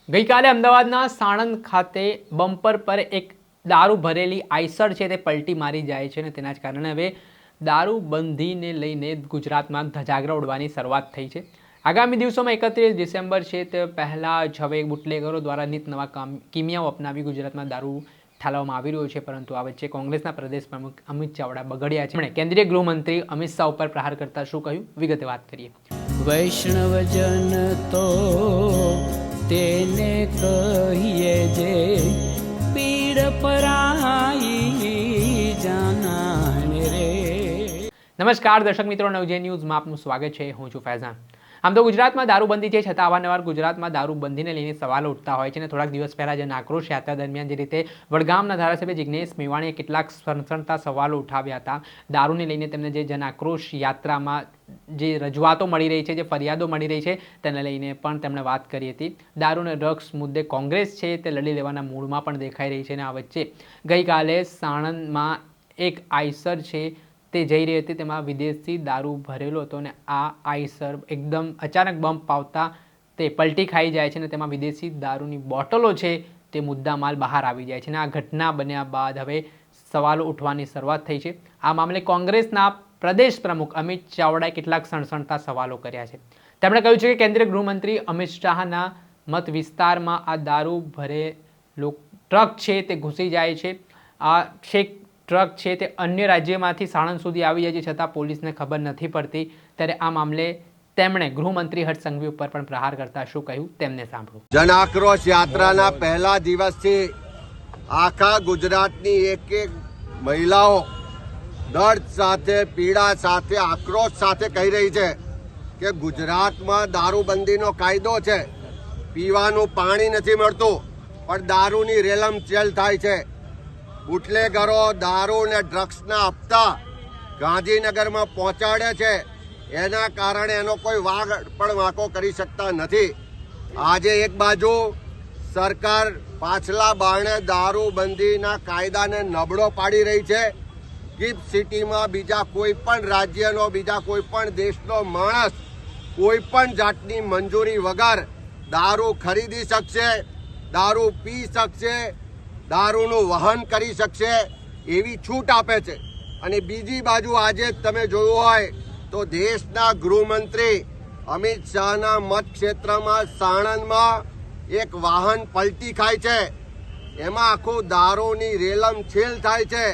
ગઈકાલે અમદાવાદના સાણંદ ખાતે બમ્પર પર એક દારૂ ભરેલી આઈસર છે તે પલટી મારી જાય છે અને તેના જ કારણે હવે દારૂબંધીને લઈને ગુજરાતમાં ધજાગરા ઉડવાની શરૂઆત થઈ છે। આગામી દિવસોમાં 31 ડિસેમ્બર છે તે પહેલાં જ હવે બુટલેગરો દ્વારા નિત નવા કિમિયાઓ અપનાવી ગુજરાતમાં દારૂ ઠાલવવામાં આવી રહ્યો છે। પરંતુ આ વચ્ચે કોંગ્રેસના પ્રદેશ પ્રમુખ અમિત ચાવડા બગડ્યા છે। કેન્દ્રીય ગૃહમંત્રી અમિત શાહ ઉપર પ્રહાર કરતા શું કહ્યું, વિગતે વાત કરીએ। વૈષ્ણવજન તો તેને કહીએ જે પીડ પરાઈ જાનાને રે। નમસ્કાર દર્શક મિત્રો, નવજે ન્યૂઝમાં આપનું સ્વાગત છે। હું છું ફૈઝાન। આમ તો ગુજરાતમાં દારૂબંધી છે, છતાં અવારનવાર ગુજરાતમાં દારૂબંધીને લઈને સવાલો ઉઠતા હોય છે અને થોડાક દિવસ પહેલાં જન આક્રોશ યાત્રા દરમિયાન જે રીતે વડગામના ધારાસભ્ય જિગ્નેશ મેવાણીએ કેટલાક સનસનતા સવાલો ઉઠાવ્યા હતા દારૂને લઈને, તેમને જે જન આક્રોશ યાત્રામાં જે રજૂઆતો મળી રહી છે, જે ફરિયાદો મળી રહી છે, તેને લઈને પણ તેમણે વાત કરી હતી। દારૂ અને ડ્રગ્સ મુદ્દે કોંગ્રેસ છે તે લડી લેવાના મૂડમાં પણ દેખાઈ રહી છે અને આ વચ્ચે ગઈકાલે સાણંદમાં એક આઈસર છે તે જઈ રહી હતી, તેમાં વિદેશી દારૂ ભરેલો હતો અને આ આઈસર એકદમ અચાનક બમ્પ આવતા તે પલટી ખાઈ જાય છે અને તેમાં વિદેશી દારૂની બોટલો છે તે મુદ્દામાલ બહાર આવી જાય છે અને આ ઘટના બન્યા બાદ હવે સવાલો ઉઠવાની શરૂઆત થઈ છે। આ મામલે કોંગ્રેસના પ્રદેશ પ્રમુખ અમિત ચાવડાએ કેટલાક સણસણતા સવાલો કર્યા છે। તેમણે કહ્યું છે કે કેન્દ્રીય ગૃહમંત્રી અમિત શાહના મત વિસ્તારમાં આ દારૂ ભરેલો ટ્રક છે તે ઘૂસી જાય છે। આ છેક ટ્રક છે તે અન્ય રાજ્યમાંથી સાણંદ સુધી આવી જાય છે, છતાં પોલીસને ખબર નથી પડતી। ત્યારે આ મામલે તેમણે ગૃહમંત્રી હર્ષ સંઘવી ઉપર પણ પ્રહાર કરતા શું કહ્યું તેમને સાંભળો। જન આક્રોશ યાત્રાના પહેલા દિવસથી આખા ગુજરાતની એક એક મહિલાઓ દર્દ સાથે, પીડા સાથે, આક્રોશ સાથે કહી રહી છે કે ગુજરાતમાં દારૂબંધીનો કાયદો છે, પીવાનું પાણી નથી મળતું પણ દારૂની રેલમચેલ થાય છે। બુટલેગરો દારૂ ને ડ્રગ્સના હપ્તા ગાંધીનગરમાં પહોંચાડે છે, એના કારણે એનો કોઈ વાગ પણ વાંકો કરી શકતા નથી। આજે એક બાજુ સરકાર પાછલા બારણે દારૂબંધીના કાયદાને નબળો પાડી રહી છે। ગિફ્ટ સિટીમાં બીજા કોઈ પણ રાજ્યનો, બીજા કોઈ પણ દેશનો માણસ કોઈ પણ જાતની મંજૂરી વગર દારૂ ખરીદી શકશે, દારૂ પી શકશે, દારૂનું વહન કરી શકશે એવી છૂટ આપે છે। અને બીજી બાજુ આજે તમે જોયું હોય તો દેશના ગૃહમંત્રી અમિત શાહના મત ક્ષેત્રમાં સાણંદમાં એક વાહન પલટી ખાય છે, એમાં આખું દારૂની રેલમછેલ થાય છે।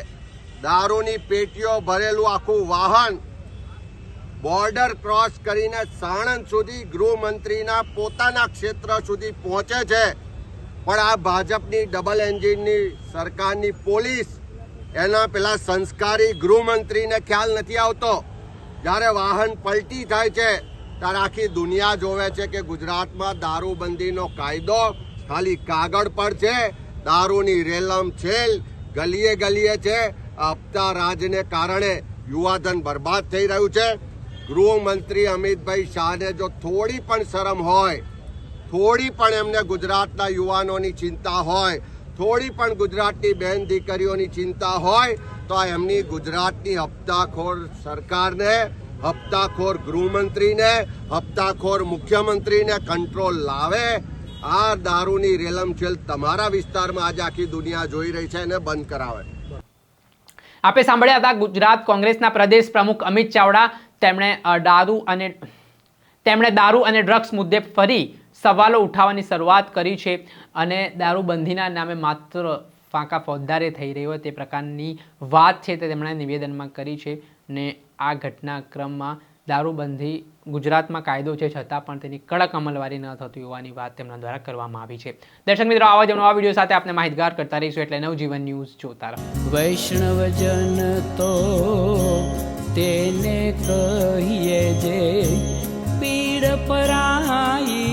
દારૂની પેટીઓ ભરેલું આખું વાહન બોર્ડર ક્રોસ કરીને સાણંદ સુધી ગૃહમંત્રીના પોતાના ક્ષેત્ર સુધી પહોંચે છે, પણ આ ભાજપની ડબલ એન્જિનની સરકારની પોલીસ, એના પેલા સંસ્કારી ગૃહમંત્રીને ખ્યાલ નથી આવતો। જ્યારે વાહન પલટી થાય છે ત્યારે આખી દુનિયા જોવે છે કે ગુજરાતમાં દારૂબંધીનો કાયદો ખાલી કાગળ પર છે, દારૂની રેલમછેલ ગલીએ ગલીએ છે। હપ્તા રાજને કારણે યુવાધન બરબાદ થઈ રહ્યું છે। ગૃહમંત્રી અમિતભાઈ શાહને જો થોડી પણ શરમ હોય, થોડી પણ એમને ગુજરાતના યુવાનોની ચિંતા હોય, થોડી પણ ગુજરાતની બહેન દીકરીઓની ચિંતા હોય તો એમની ગુજરાતની હપ્તાખોર સરકારને, હપ્તાખોર ગૃહમંત્રીને, હપ્તાખોર મુખ્યમંત્રીને કંટ્રોલ લાવે। આ દારૂની રેલમછેલ તમારા વિસ્તારમાં આજે આખી દુનિયા જોઈ રહી છે, એને બંધ કરાવે। આપે સાંભળ્યા હતા ગુજરાત કોંગ્રેસના પ્રદેશ પ્રમુખ અમિત ચાવડા। તેમણે દારૂ અને ડ્રગ્સ મુદ્દે ફરી સવાલો ઉઠાવવાની શરૂઆત કરી છે અને દારૂબંધીના નામે માત્ર ફાંકા ફોજદારે થઈ રહ્યો તે પ્રકારની વાત છે તે તેમણે નિવેદનમાં કરી છે। ને આ ઘટનાક્રમમાં દારૂબંધી ગુજરાતમાં કાયદો છે, છતાં પણ તેની કડક અમલવારી ન થતી હોવાની વાત તેમના દ્વારા કરવામાં આવી છે। દર્શક મિત્રો, આવા જ નવા વિડીયો સાથે આપણે માહિતગાર કરતા રહીશું, એટલે નવજીવન ન્યૂઝ જોતા રહો। વૈષ્ણવજન તો તેને કહીએ જે પીડ પરાઈ